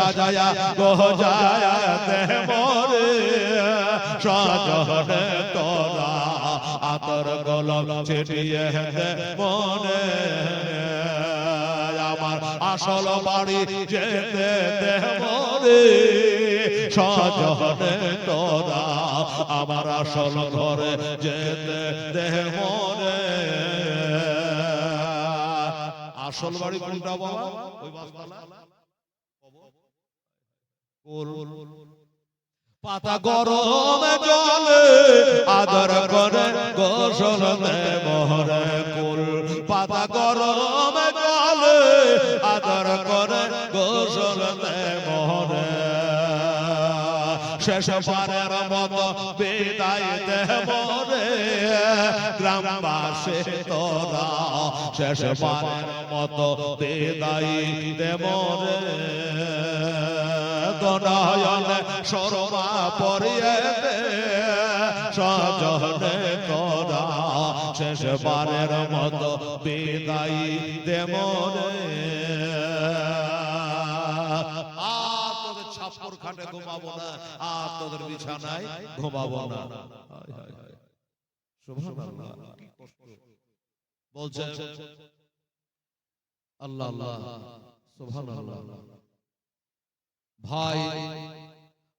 সাজায়া গোজায়া দে মোরে সজনে তোরা আতর গোলাপ ছিটিয়ে দে মোরে আমার আসল বাড়ি যেতে দে মোরে সজনে তোরা আমার আসল ঘরে যেতে দে মোরে আসল বাড়ি কোনটা বাবা ওই বাসতলা পাতা গরম জলে আদর করে গোসল দে মোরে কুল পাতা গরম জলে আদর করে গোসল দে মোরে শেষবারের মতো বিদায় দে মোরে গ্রামবাসী তোরা শেষবারের মতো বিদায় দে মোরে দনয়নে শর্মা পরিয়ে দে সজনে তোরা শেষবারের মতো বিদায় দে মোরে আর তোদের ছাপ্পর খাটে ঘুমাবো না আর তোদের বিছানায় ঘুমাবো না সুবহানাল্লাহ কি কষ্ট বলছে আল্লাহ আল্লাহ সুবহানাল্লাহ ভাই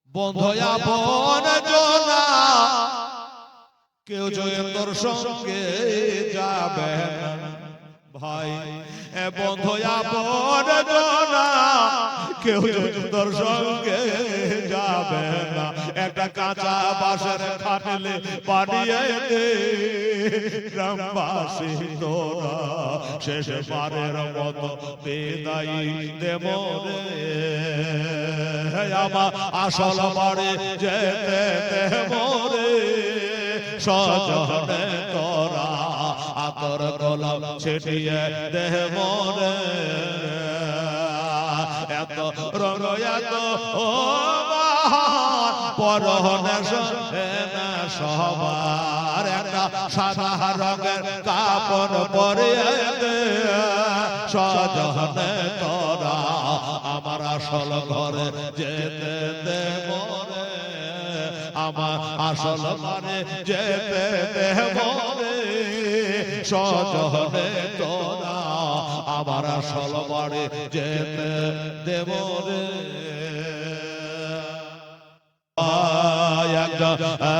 বন্ধু আপন জনা কেউ জয়ন্তর সঙ্গে যাবে না ভাই বন্ধু আপন জনা কেউ জয়ন্তর সঙ্গে যাবে না একটা কাঁচা বাঁশের খাটলে বানিয়ে দে গ্রামবাসী তোরা শেষবারের মতো বিদায় দে মোরে আমার আসল বাড়ি যেতে দে মোরে সজনে তোরা আতর গোলাপ ছিটিয়ে দে মোরে এত রঙ এত পরনে না সবার একটা সাদা রঙের কাপড় পরিয়ে দে সজনে তোরা আমার আসল ঘরে যেতে দে মোরে আমার আসল ঘরে যেতে দে মোরে সজনে তোরা আমার আসল ঘরে যেতে দে মোরে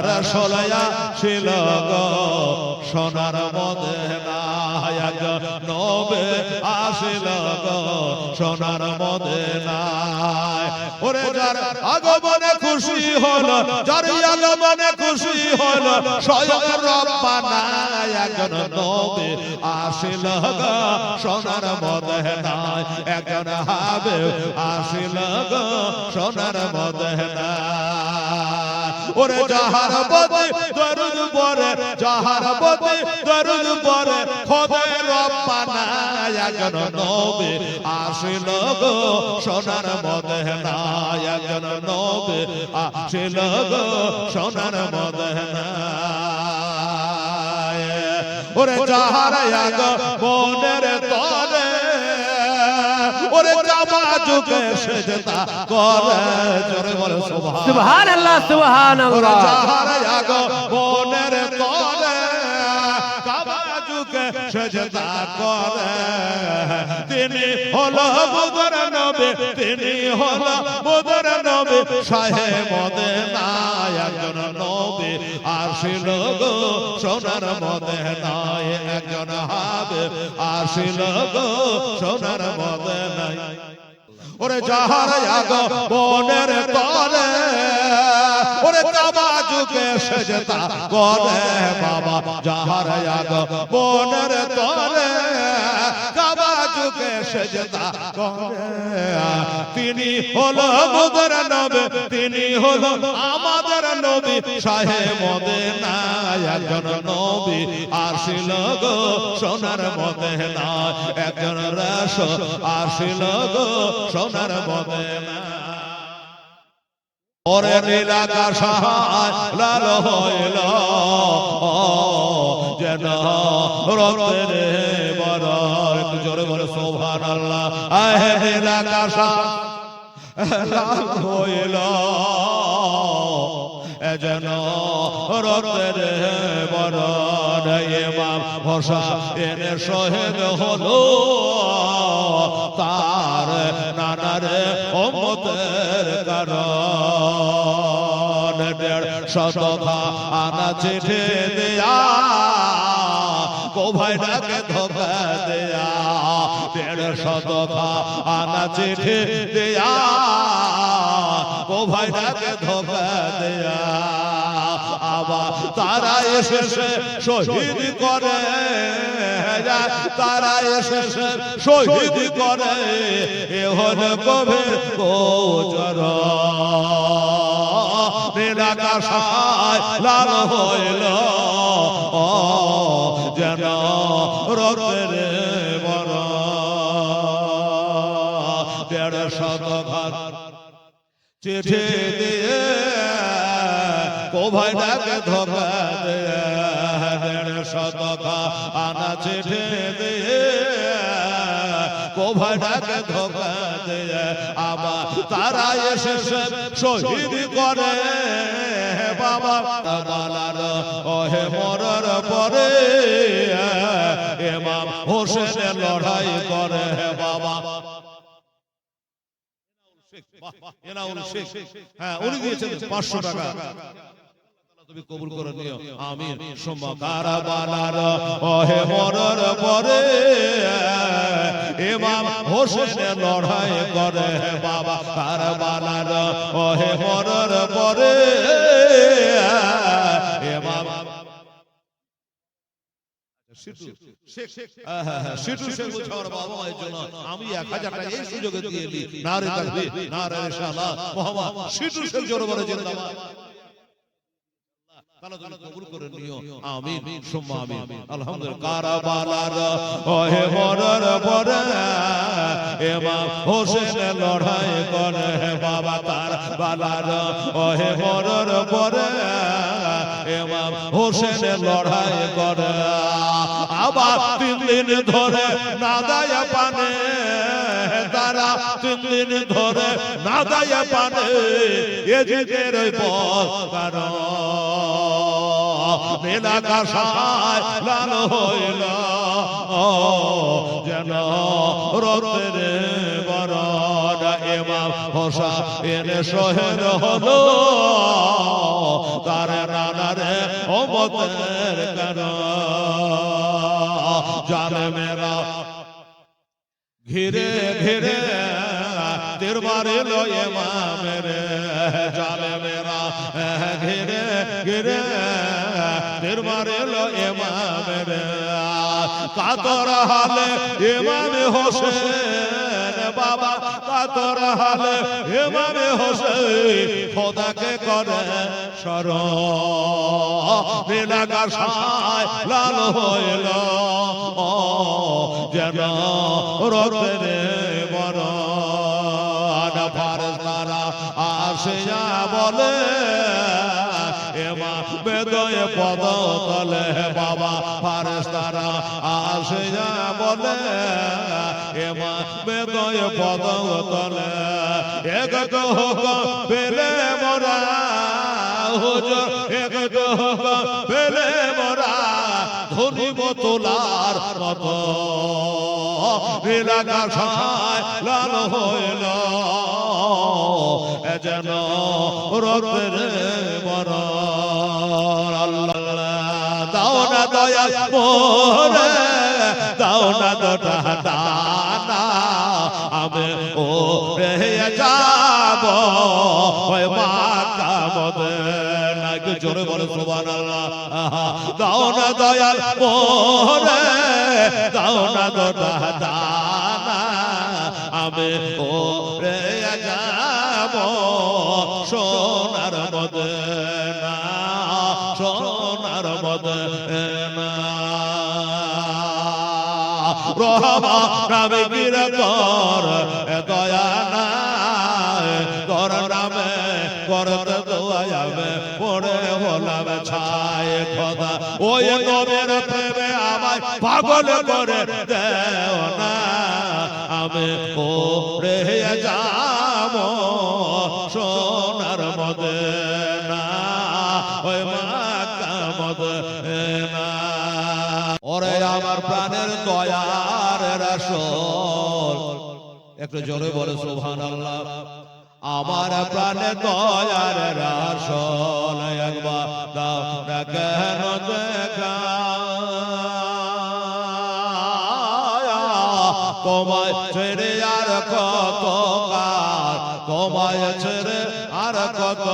রসলয়া ছিল গো সোনার মদিনা নবে আসিল গো সোনার মদিনায় ওরে যার আগমনে খুশি হলো যার আগমনে খুশি হলো স্বয়ং রব্বানা একজন নবে আসিল গো সোনার মদিনায় একজন হাবিব আসিল গো সোনার মদিনায় ওরে যাহার প্রতি দরুদ পড়ে যাহার প্রতি দরুদ পড়ে খোদা রব্বানা একজন নবী আসিল গো সোনার মদিনায় একজন নবী আসিল গো সোনার মদিনায় ওরে যাহার আগমনের তরে ওরে কাবা ঝুঁকে সেজদা করে জোরে বলো সুবহানাল্লাহ সুবহানাল্লাহ যাহার আগমনের তরে কাবা ঝুঁকে সেজদা করে তিনি হলো মুদর নবী তিনি হলো মুদর নবী শাহে মদিনা একজন নবী আসিল গো সোনার মদিনায় একজন হাবিব আসিল গো সোনার মদিনায় ওরে যাহার আগমনের তরে ওরে কাবা ঝুঁকে সেজদা করে বাবা যাহার আগমনের তরে কাবা ঝুঁকে সেজদা করে তিনি হলো মুদর নবী তিনি হলো আমাদের নবী শাহে মদিনা একজন নবী আসিল গো সোনার মদিনা একজন রাসূল আসিল গো সোনার মদিনা ওরে নীল আকাশ লাল হইল যেন রক্তের বরর জোরে বলে সুবহানাল্লাহ আহে নীল আকাশ লাল হইল যেন রক্তের বরণ ইমাম হোসেন শহীদ হলো তার নানার উম্মতের কারণ 150 আনা চিঠি দেয়া को भाई के धोखा दिया 150 आना चिट्ठी दिया को भाई के धोखा दिया आबा तारा एसे शहीद करे तारा एसे शहीद करे ए हन कबे गोचर নীলাকাশায় লাল হইল যেন রক্তের বরণ 150 ঘর চিঠি দিয়ে को भाई के धोखा दिया 150 आना चिठि दिए को भाई के धोखा दिया आबा तारा एसे शहीद करे बाबा তালার ওহে মরার পরে ইমাম হোসেন লড়াই করে বাবা এনাউল শেখ হ্যাঁ উনি দিয়েছেন 500 টাকা তুমি কবুল করে নিও আমিন সুম্মা কারবালার ওহে মরার পরে ইমাম হোসেন লড়াই করে বাবা কারবালার ওহে মরার পরে ইমাম শিটু শেখ বলছে আমার বাবা মায়ের জন্য আমি 1000 টাকা এই সুযোগে দিয়ে দিই নারে তাকবীর নারে রিসালাত মুহাম্মদ শিটু শেখ জোরে বলে জিন্দাবাদ তাআলা তুমি কবুল করে নিও আমিন সুম্মা আমিন আলহামদুলিল্লাহ কারবালার ওহে মরার পরে ইমাম হোসেন লড়াই করে বাবা কারবালার ওহে মরার পরে ইমাম হোসেন লড়াই করে আবার 3 দিন ধরে না দেয় পানে তারা 3 দিন ধরে না দেয় পানে এজিদের পর কারণ নীলাকাশায় লাল হইল যেন রক্তের বরণ ইমাম হোসেন শহীদ হলো তার নানারে উম্মতের কারণ জালেমেরা ঘিরে ঘিরে তীর মারিল ইমামের জালেমেরা ঘিরে ঘিরে তীর মারিল ইমামের কাতর হালে ইমাম হোসেন বাবা কাতর হালে ইমাম হোসেন খোদাকে করে শরণ নীলাকাশায় লাল হইল যেন রক্তের বরণ ফারেস্তারা আসিয়া বলে ইমাম বেদয়ে পদ তলে বাবা ফারেস্তারা আসিয়া বলে ইমাম বেদয়ে পদ তলে এক তো হোক পেলে মোরা হুজুর এক তো হোক পেলে মোরা ধরিব তোলার মতো নীলাকাশায় লাল হইল যেন রক্তের বরণ আল্লাহ দাও না দয়া মোরে দাও না দানা আমি ও রে যাব ওই মাকা মদিনা কে জোরে বলে সুবহানাল্লাহ দাও না দয়াল মোরে দাও না দানা আমি ও রে যাব সোনার মদিনা সোনার মদিনা রহমান নামে গিরে কর দয়া নাই তোর নামে করতে দোয়াবে পড়ে হলাম ছায় খোদা ওই নবীর প্রেমে আমায় পাগল করে দেও না আমি ওরে যাব সোনার মদিনা ওই মক্কা মদিনা ওরে আমার প্রাণের দয়ার রাসূল একটু জোরে বলে সুবহানাল্লাহ আমার প্রাণের দয়ার রাসূল একবার দাও না কেন দেখা তোমায় ছেড়ে আর কত কাল তোমায় ছেড়ে আর কত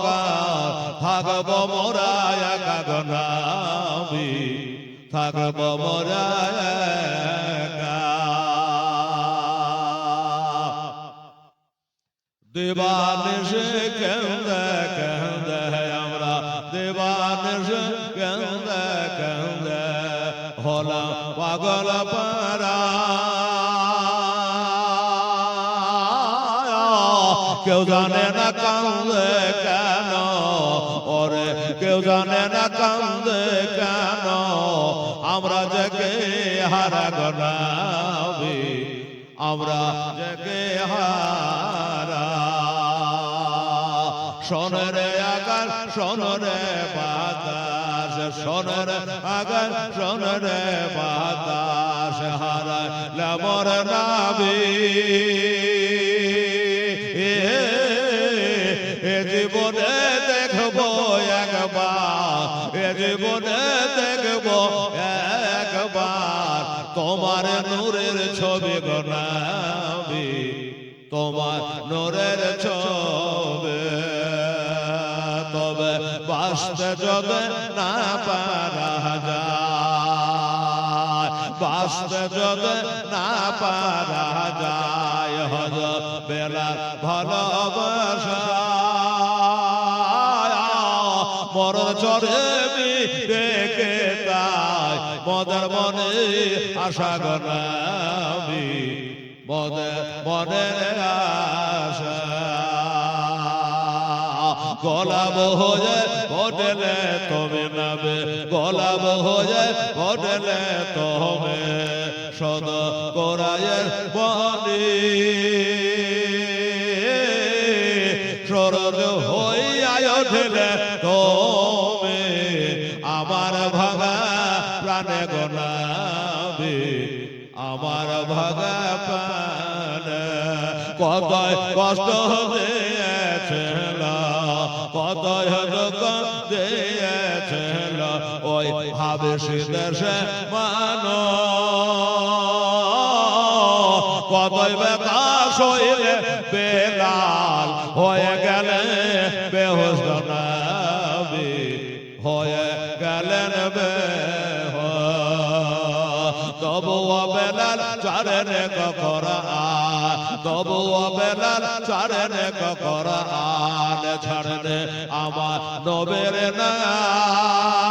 কাল থাকবো মোরা একা গো নবী থাকবো মোরা একা দেবানিশে কেন্দে কেন্দে আমরা দেবানিশে কেন্দে কেন্দে হলাম পাগল পারা কেউ জানে না কান্দে কেন ওরে কেউ জানে না কান্দে কেন আমরা জেগে হারা গো নবী আমরা জেগে হারা সোনরে আকাশ সোনরে বাতাস সোনরে আকাশ সোনরে বাতাস হারাইলা মোর নবী এ জীবনে দেখবো একবার এ জীবনে দেখবো একবার তোমার নূরের ছবি গো নবী তোমার নূরের ছবি তবে বাসতে যদি না পারা যায় বাসতে যদি না পারা যায় হজ বেলার ভালোবাসা মর চরে দেখে তাই মদের মনে আশা গো নবী মদের মনের আশা গোলাপ হয়ে হোটেলে তুমি নাবে গোলাপ হয়ে হোটেলে তুমি সদ কোরায়ের বনি সরদ হইয়া ওঠেলে তুমি আমার ভাগা প্রাণে গো নবী আমার ভাগা প্রাণে কত কষ্ট দিয়েছিল কত দুঃখ দিয়েছিল ওই হাবেশী দেশে মানুষ কতই বেকাশ হইলে বেলাল হয়ে গেলে বেহুশ গো নবী হয়ে গেলেন বেহুশ তবুও বেলাল ছাড়েন কোরআন তবুও বেলাল ছাড়েন কোরআন ছাড়েন আমার নবীর নাম